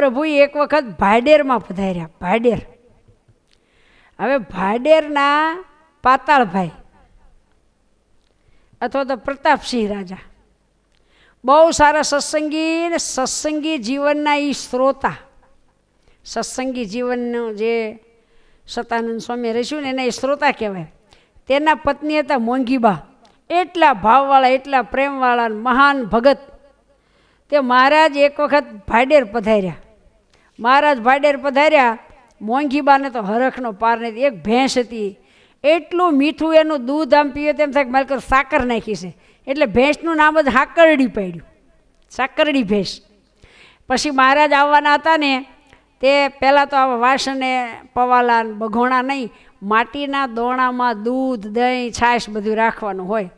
પ્રભુ એક વખત ભાડેરમાં પધાર્યા. ભાડેર, હવે ભાડેરના પાતાળભાઈ અથવા તો પ્રતાપસિંહ રાજા બહુ સારા સત્સંગી ને સત્સંગી જીવનના એ શ્રોતા. સત્સંગી જીવનનું જે સતાનંદ સ્વામી રહીશું ને એના એ શ્રોતા કહેવાય. તેના પત્ની હતા મોંઘીબા, એટલા ભાવવાળા, એટલા પ્રેમવાળા, મહાન ભગત. તે મહારાજ એક વખત ભાડેર પધાર્યા. મહારાજ ભાડેર પધાર્યા, મોંઘીબાને તો હરખનો પાર નથી. એક ભેંસ હતી, એટલું મીઠું એનું દૂધ આમ પીવે તેમ થાય મારે કહ્યું સાકર નાખી છે, એટલે ભેંસનું નામ જ હાકરડી પાડ્યું, સાકરડી ભેંસ. પછી મહારાજ આવવાના હતા ને તે પહેલાં તો આવા વાસણે પવાલા બઘોણા નહીં, માટીના દોણામાં દૂધ, દહીં, છાશ બધું રાખવાનું હોય.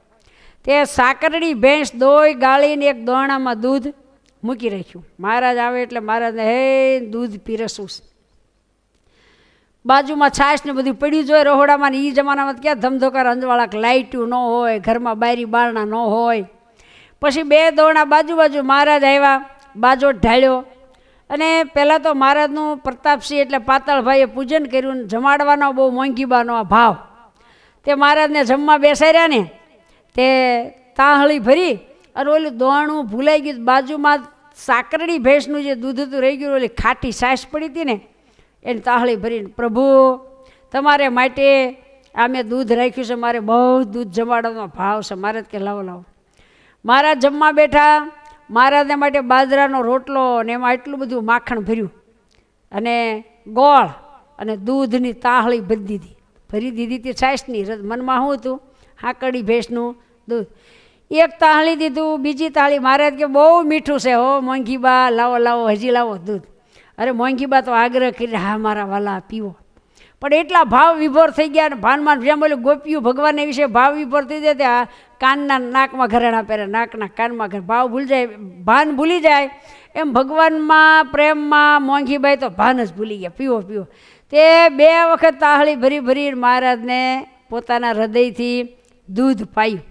તે સાકરડી ભેંસ દોઈ ગાળીને એક દોણામાં દૂધ મૂકી રાખ્યું. મહારાજ આવે એટલે મહારાજને હે દૂધ પીરસવું. બાજુમાં છાશ ને બધું પડ્યું જોઈએ રહોડામાં. એ જમાનામાં ક્યાં ધમધોકાર અંજવાળા લાઇટ્યું ન હોય, ઘરમાં બારી બારણા ન હોય. પછી બે દોણા બાજુ બાજુ મહારાજ આવ્યા, બાજો ઢાળ્યો અને પહેલાં તો મહારાજનું પ્રતાપસિંહ એટલે પાતાળભાઈએ પૂજન કર્યું. જમાડવાનો બહુ મોંઘીબાનો આ ભાવ. તે મહારાજને જમવા બેસાડ્યા ને તે તાહળી ભરી અને ઓલું દોણું ભૂલાઈ ગયું. બાજુમાં સાકરડી ભેંસનું જે દૂધ હતું રહી ગયું, ઓલી ખાટી છાશ પડી હતી ને એની તાહળી ભરીને, પ્રભુ તમારે માટે આ મેં દૂધ રાખ્યું છે, મારે બહુ દૂધ જમાડવાનો ભાવ છે. મહારાજ કે લાવો લાવો. મહારાજ જમવા બેઠા. મહારાજને માટે બાજરાનો રોટલો ને એમાં એટલું બધું માખણ ભર્યું અને ગોળ અને દૂધની તાહળી ભરી દીધી. ભરી દીધી તે છાશની. મનમાં શું હતું? હાકડી ભેંસનું દૂધ. એક તાહળી દીધું, બીજી તાહળી. મહારાજ કે બહુ મીઠું છે હો મોંઘીબા, લાવો લાવો, હજી લાવો દૂધ. અરે મોંઘીબા તો આગ્રહ કરી, હા મારા વાલા પીવો. પણ એટલા ભાવ વિભોર થઈ ગયા ને ભાનમાં જેમ બોલે ગોપીયું ભગવાનને વિશે ભાવ વિભોર થઈ જાય. ત્યાં કાનના નાકમાં ઘરેણા પહેરે, નાકના કાનમાં ઘરે, ભાવ ભૂલી જાય, ભાન ભૂલી જાય. એમ ભગવાનમાં પ્રેમમાં મોંઘીબાઈ તો ભાન જ ભૂલી ગયા. પીવો પીવો. તે બે વખત તાહળી ભરી ભરી મહારાજને પોતાના હૃદયથી દૂધ પાયું,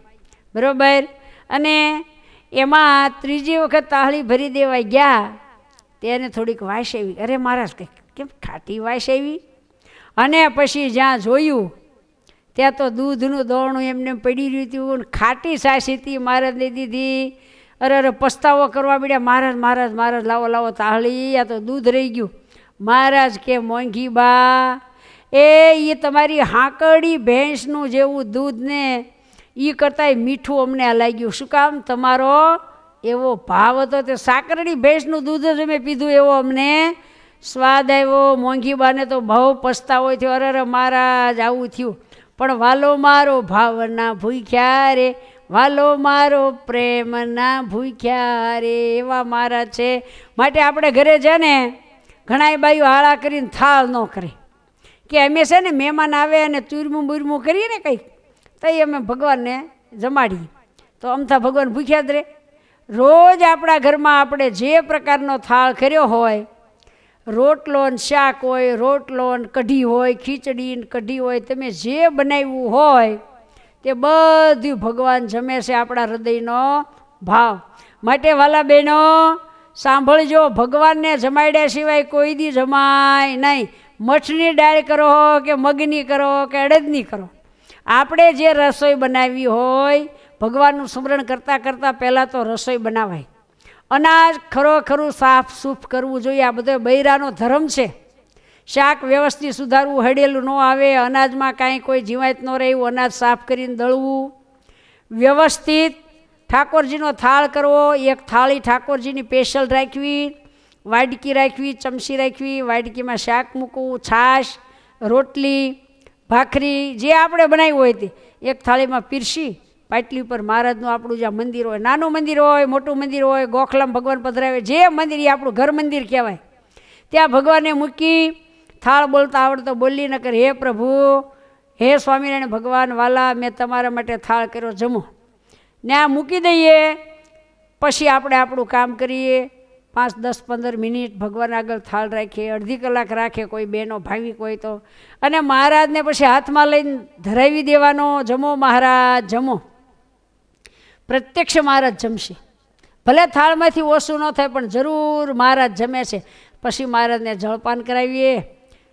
બરાબર. અને એમાં ત્રીજી વખત તાહળી ભરી દેવા ગયા તેને થોડીક વાસ આવી. અરે મહારાજ કંઈક કેમ ખાટી વાસ આવી? અને પછી જ્યાં જોયું ત્યાં તો દૂધનું દોણું એમને પડી રહ્યું હતું, ખાટી છાશ હતી. મહારાજને દીધી. અરે અરે પસ્તાવો કરવા મળ્યા. મહારાજ મહારાજ મહારાજ લાવો લાવો તાહળી, આ તો દૂધ રહી ગયું. મહારાજ કે મોંઘીબા એ તમારી હાંકડી ભેંસનું જેવું દૂધ ને એ કરતાંય મીઠું અમને આ લાગ્યું. શું કામ? તમારો એવો ભાવ હતો. તે સાકરડી ભેંસનું દૂધ જ અમે પીધું, એવો અમને સ્વાદ આવ્યો. મોંઘીબાને તો બહુ પસ્તાવો થયો. અરે મહારાજ આવું થયું. પણ વાલો મારો ભાવના ભૂખ્યા રે, વાલો મારો પ્રેમના ભૂખ્યા રે, એવા મહારાજ છે. માટે આપણે ઘરે છે ને ઘણાય બાઈઓ હાળા કરીને થાળ ન કરે કે અમે છે ને મહેમાન આવે અને ચૂરમું બુરમું કરીએ ને કંઈક તો અમે ભગવાનને જમાડીએ તો અમથા ભગવાન ભૂખ્યા જ રહે. રોજ આપણા ઘરમાં આપણે જે પ્રકારનો થાળ કર્યો હોય, રોટલો ને શાક હોય, રોટલો ને કઢી હોય, ખીચડી ને કઢી હોય, તમે જે બનાવ્યું હોય તે બધું ભગવાન જમે છે. આપણા હૃદયનો ભાવ. માટે વાલા બહેનો સાંભળજો, ભગવાનને જમાડ્યા સિવાય કોઈ દી જમાય નહીં. મઠની દાળ કરો કે મગની કરો કે અડદની કરો, આપણે જે રસોઈ બનાવી હોય ભગવાનનું સ્મરણ કરતાં કરતાં પહેલાં તો રસોઈ બનાવાય. અનાજ ખરોખરું સાફ સૂફ કરવું જોઈએ. આ બધો બૈરાનો ધર્મ છે. શાક વ્યવસ્થિત સુધારવું, હળેલું ન આવે, અનાજમાં કાંઈ કોઈ જીવાત ન રહે એવું અનાજ સાફ કરીને દળવું, વ્યવસ્થિત ઠાકોરજીનો થાળ કરવો. એક થાળી ઠાકોરજીની સ્પેશિયલ રાખવી, વાડકી રાખવી, ચમચી રાખવી, વાડકીમાં શાક મૂકવું, છાશ, રોટલી, ભાખરી જે આપણે બનાવ્યું હોય તે એક થાળીમાં પીરસી પાટલી ઉપર મહારાજનું આપણું જ્યાં મંદિર હોય, નાનું મંદિર હોય, મોટું મંદિર હોય, ગોખલામાં ભગવાન પધરાવે, જે મંદિર એ આપણું ઘર મંદિર કહેવાય, ત્યાં ભગવાનને મૂકી થાળ બોલતા આવડતો બોલી ન કરે, હે પ્રભુ, હે સ્વામિનારાયણ ભગવાન વાલા, મેં તમારા માટે થાળ કર્યો, જમો. ને આ મૂકી દઈએ. પછી આપણે આપણું કામ કરીએ. 5, 10, 15 મિનિટ ભગવાન આગળ થાળ રાખીએ, અડધી કલાક રાખે કોઈ બહેનો ભાવિક હોય તો, અને મહારાજને પછી હાથમાં લઈને ધરાવી દેવાનો, જમો મહારાજ જમો. પ્રત્યક્ષ મહારાજ જમશે. ભલે થાળમાંથી ઓછું ન થાય પણ જરૂર મહારાજ જમે છે. પછી મહારાજને જળપાન કરાવીએ,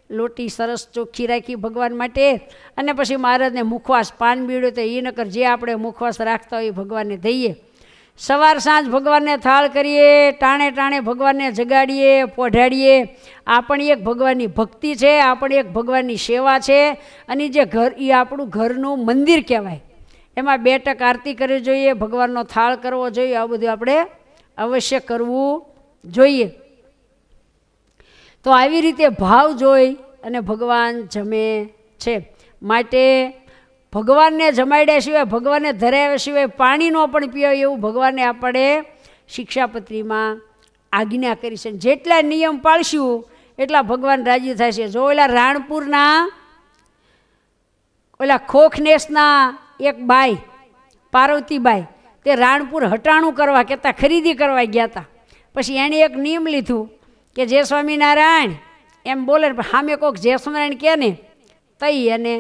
લોટી સરસ ચોખ્ખી રાખી ભગવાન માટે, અને પછી મહારાજને મુખવાસ પાન બીડ્યો તો એ નકર જે આપણે મુખવાસ રાખતા હોય એ ભગવાનને દઈએ. સવાર સાંજ ભગવાનને થાળ કરીએ, ટાણે ટાણે ભગવાનને જગાડીએ, પોઢાડીએ. આ પણ એક ભગવાનની ભક્તિ છે, આ પણ એક ભગવાનની સેવા છે. અને જે ઘર એ આપણું ઘરનું મંદિર કહેવાય. એમાં 2 ટક આરતી કરવી જોઈએ, ભગવાનનો થાળ કરવો જોઈએ, આ બધું આપણે અવશ્ય કરવું જોઈએ. તો આવી રીતે ભાવ જોઈ અને ભગવાન જમે છે. માટે ભગવાનને જમાડ્યા સિવાય, ભગવાનને ધરાવ્યા સિવાય પાણી ન પણ પીવાય એવું ભગવાને આપણે શિક્ષાપત્રીમાં આજ્ઞા કરી છે. જેટલા નિયમ પાળશું એટલા ભગવાન રાજી થાય છે. જો ઓલા રાણપુરના ઓલા ખોખનેસના એક બાઈ પાર્વતીબાઈ, તે રાણપુર હટાણું કરવા કહેતા ખરીદી કરવા ગયા હતા. પછી એણે એક નિયમ લીધું કે જય સ્વામિનારાયણ એમ બોલે, પણ સામે કોઈક જય સ્વામિનારાયણ કહે ને તઈ અને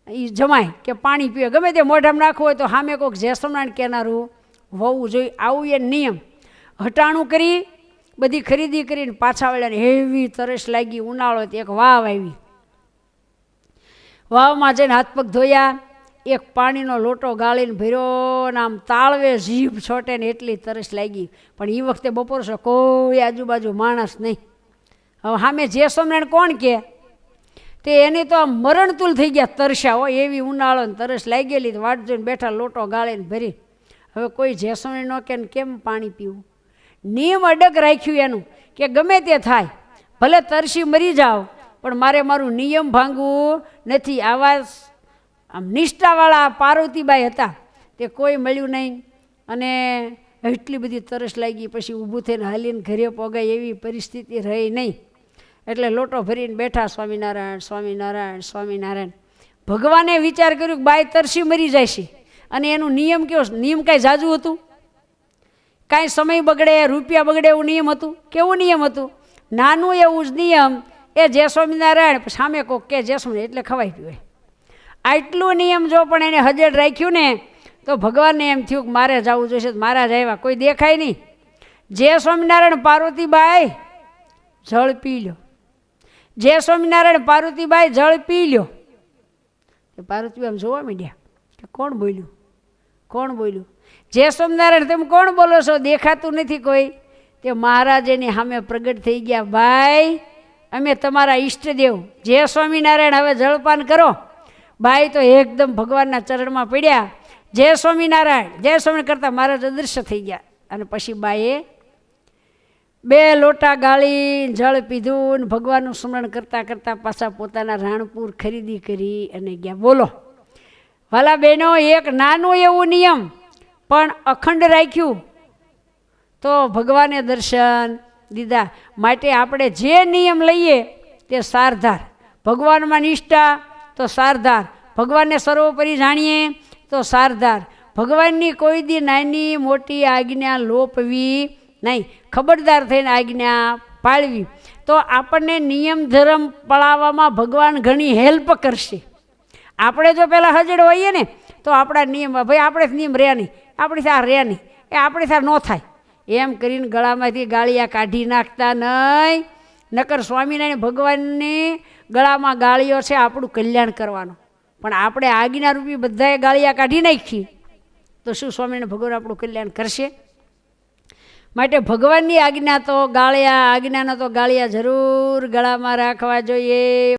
એ જમાય કે પાણી પીવે, ગમે તે મોઢામાં નાખવું હોય તો સામે કોઈક જય સ્વામિનારાયણ કહેનારું હોવું જોઈએ. આવું એ નિયમ. હટાણું કરી બધી ખરીદી કરીને પાછા વળ્યા. એવી તરસ લાગી, ઉનાળો એક વાવ આવી. વાવમાં જઈને હાથ પગ ધોયા, એક પાણીનો લોટો ગાળીને ભર્યો ને આમ તાળવે જીભ છોટે ને એટલી તરસ લાગી. પણ એ વખતે બપોર છે, કોઈ આજુબાજુ માણસ નહીં. હવે સામે જે સ્વામિનારાયણ કોણ કહે, તે એની તો આમ મરણતુલ થઈ ગયા તરસ્યા હોય એવી ઉનાળો ને તરસ લાગેલી. વાટ જોઈને બેઠા લોટો ગાળીને ભરી. હવે કોઈ જે સ્વામિનારાયણ ન કહે ને કેમ પાણી પીવું? નિયમ અડગ રાખ્યું એનું કે ગમે તે થાય, ભલે તરસી મરી જાઓ પણ મારે મારું નિયમ ભાંગવું નથી. આવા આમ નિષ્ઠાવાળા પાર્વતીબાઈ હતા. તે કોઈ મળ્યું નહીં અને એટલી બધી તરસ લાગી. પછી ઊભું થઈને હાલીને ઘરે પોગાય એવી પરિસ્થિતિ રહી નહીં. એટલે લોટો ભરીને બેઠા, સ્વામિનારાયણ સ્વામિનારાયણ સ્વામિનારાયણ. ભગવાને વિચાર કર્યો કે બાઈ તરસી મરી જાય છે, અને એનું નિયમ કેવો? નિયમ કાંઈ જાજુ હતું? કાંઈ સમય બગડે, રૂપિયા બગડે એવું નિયમ હતું? કેવું નિયમ હતું? નાનું એવું જ નિયમ. એ જય સ્વામિનારાયણ સામે કોક કે જય સ્વામિનારાયણ એટલે ખવાઈ પીવાય. આટલું નિયમ જો પણ એને હજેડ રાખ્યું ને તો ભગવાનને એમ થયું કે મારે જવું જોઈશે. મહારાજ આવ્યા, કોઈ દેખાય નહીં. જય સ્વામિનારાયણ પાર્વતીબાઈ જળ પી લ્યો. જય સ્વામિનારાયણ પાર્વતીબાઈ જળ પી લ્યો. પાર્વતીબાઈ આમ જોવા માંડ્યા કે કોણ બોલ્યું, કોણ બોલ્યું? જય સ્વામિનારાયણ તમે કોણ બોલો છો? દેખાતું નથી કોઈ. તે મહારાજ એની સામે પ્રગટ થઈ ગયા. ભાઈ અમે તમારા ઈષ્ટદેવ જય સ્વામિનારાયણ, હવે જળપાન કરો. બાઈ તો એકદમ ભગવાનના ચરણમાં પડ્યા. જય સ્વામિનારાયણ જય સ્વામિનારાયણ કરતાં મહારાજ અદૃશ્ય થઈ ગયા. અને પછી બાઈએ 2 લોટા ગાળી જળ પીધું ને ભગવાનનું સ્મરણ કરતાં કરતાં પાછા પોતાના રાણપુર ખરીદી કરી અને ગયા. બોલો વાલા બહેનો, એક નાનું એવું નિયમ પણ અખંડ રાખ્યું તો ભગવાને દર્શન દીધા. માટે આપણે જે નિયમ લઈએ તે સારધાર. ભગવાનમાં નિષ્ઠા તો સારધાર. ભગવાનને સર્વોપરી જાણીએ તો સારધાર. ભગવાનની કોઈ દી નાની મોટી આજ્ઞા લોપવી નહીં, ખબરદાર થઈને આજ્ઞા પાળવી. તો આપણને નિયમ ધર્મ પળાવવામાં ભગવાન ઘણી હેલ્પ કરશે. આપણે જો પહેલાં હજડ હોઈએ ને તો આપણા નિયમ, ભાઈ આપણે નિયમ રહ્યા નહીં, આપણી સાર રહ્યા નહીં, એ આપણી સાર ન થાય એમ કરીને ગળામાંથી ગાળિયા કાઢી નાખતા નહીં. નકર સ્વામિનારાયણ ભગવાનની ગળામાં ગાળીઓ છે આપણું કલ્યાણ કરવાનું. પણ આપણે આજ્ઞારૂપી બધાએ ગાળિયા કાઢી નાખી તો શું સ્વામિનારાયણ ભગવાન આપણું કલ્યાણ કરશે? માટે ભગવાનની આજ્ઞાનો તો ગાળિયા જરૂર ગળામાં રાખવા જોઈએ.